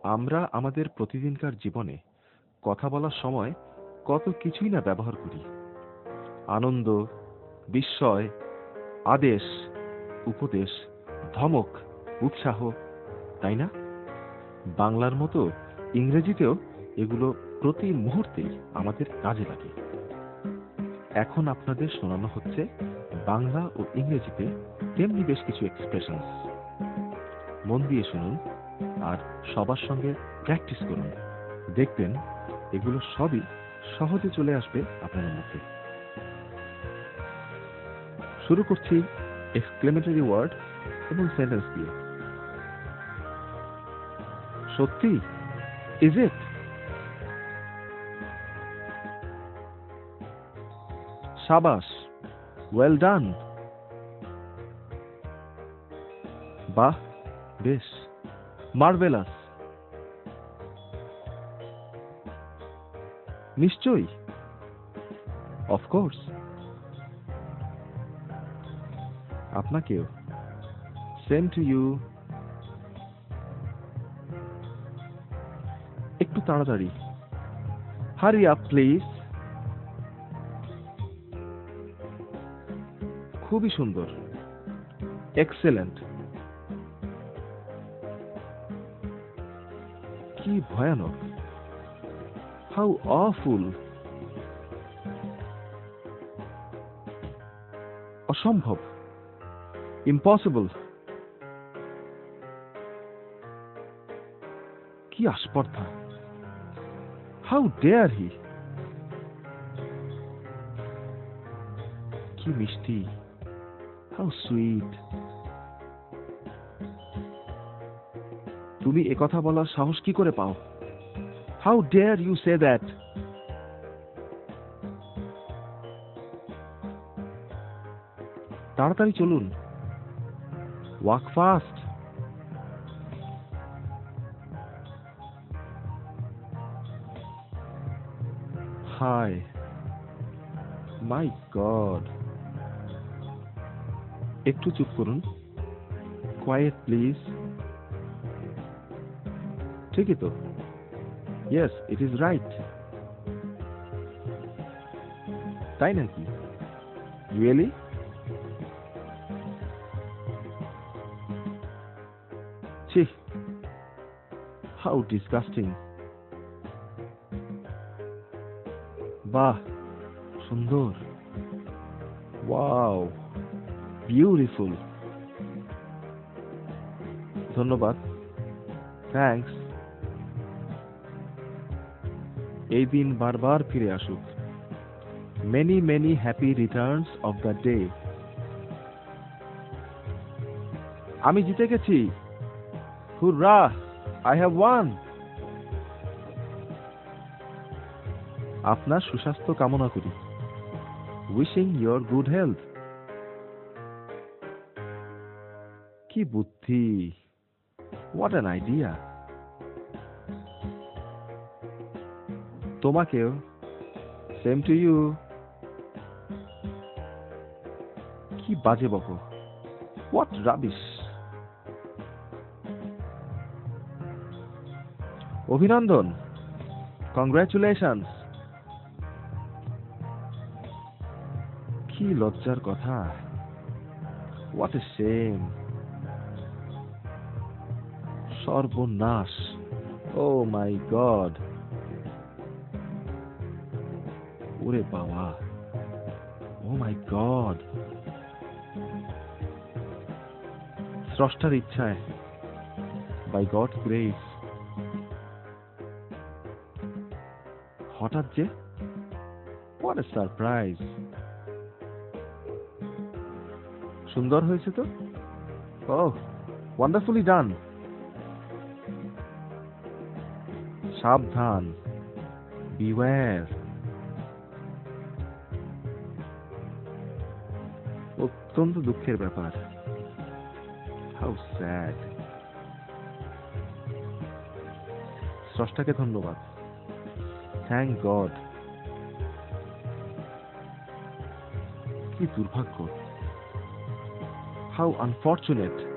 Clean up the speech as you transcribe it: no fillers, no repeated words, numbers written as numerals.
আমরা আমাদের প্রতিদিনকার জীবনে কথা বলার সময় কত কিছুই না ব্যবহার করি। আনন্দ, বিস্ময়, আদেশ, উপদেশ, ধমক, উৎসাহ, তাই না? বাংলার মতো ইংরেজিতেও এগুলো প্রতি মুহূর্তেই আমাদের কাজে লাগে। এখন আপনাদের শোনানো হচ্ছে বাংলা ও ইংরেজিতে তেমনি বেশ কিছু এক্সপ্রেশনস। মন দিয়ে শুনুন আর সবার সঙ্গে প্র্যাকটিস করুন। দেখবেন এগুলো সবই সহজে চলে আসবে আপনাদের মধ্যে। শুরু করছি এক্সক্লেমেটরি ওয়ার্ড এবং সেন্টেন্স দিয়ে। সত্যি? Is it? শাবাশ, ওয়েল ডান। বাহ, বেশ, মার্ভেলাস। নিশ্চয়ই, অফকোর্স। আপনাকেও। Same to you. একটু তাড়াতাড়ি। Hurry up please. খুবই সুন্দর। এক্সেলেন্ট। কি ভয়ানক। How awful. অসম্ভব। ইম্পসিবল। কি আস্পর্ধা। How dare he. কি মিষ্টি। How sweet. তুমি একথা বলার সাহস কি করে পাও? How dare you say that. তাড়াতাড়ি চলুন। Walk fast. হায়, মাই গড। একটু চুপ করুন। Quiet please. ঠিকই তো। Yes, it is right. তাই নাকি? রিয়েলি? ছি, হাউ ডিসগাস্টিং। বাহ, সুন্দর। Wow, beautiful. ধন্যবাদ। থ্যাঙ্কস। এই দিন বারবার ফিরে আসুক। Many many happy returns of the day. আমি জিতে গেছি। Hurrah, I have won. আপনার সুস্বাস্থ্য কামনা করি। Wishing your good health. কি বুদ্ধি। What an idea. তোমাকেও। Same to you. কি বাজে বকো। What rubbish. অভিনন্দন। কংগ্রাচুলেশনস। কি লজ্জার কথা। What a shame. সর্বনাশ। Oh my God. ওরে বাবা। Oh my God. স্রষ্টার ইচ্ছায়, বাই গডস গ্রেস। হঠাৎ যে, হোয়াট এ সারপ্রাইজ। সুন্দর হয়েছে তো। Oh, wonderfully done. সাবধান। বিওয়্যার। অত্যন্ত দুঃখের ব্যাপার। How sad. স্রষ্টাকে ধন্যবাদ। Thank God. কি দুর্ভাগ্য। How unfortunate.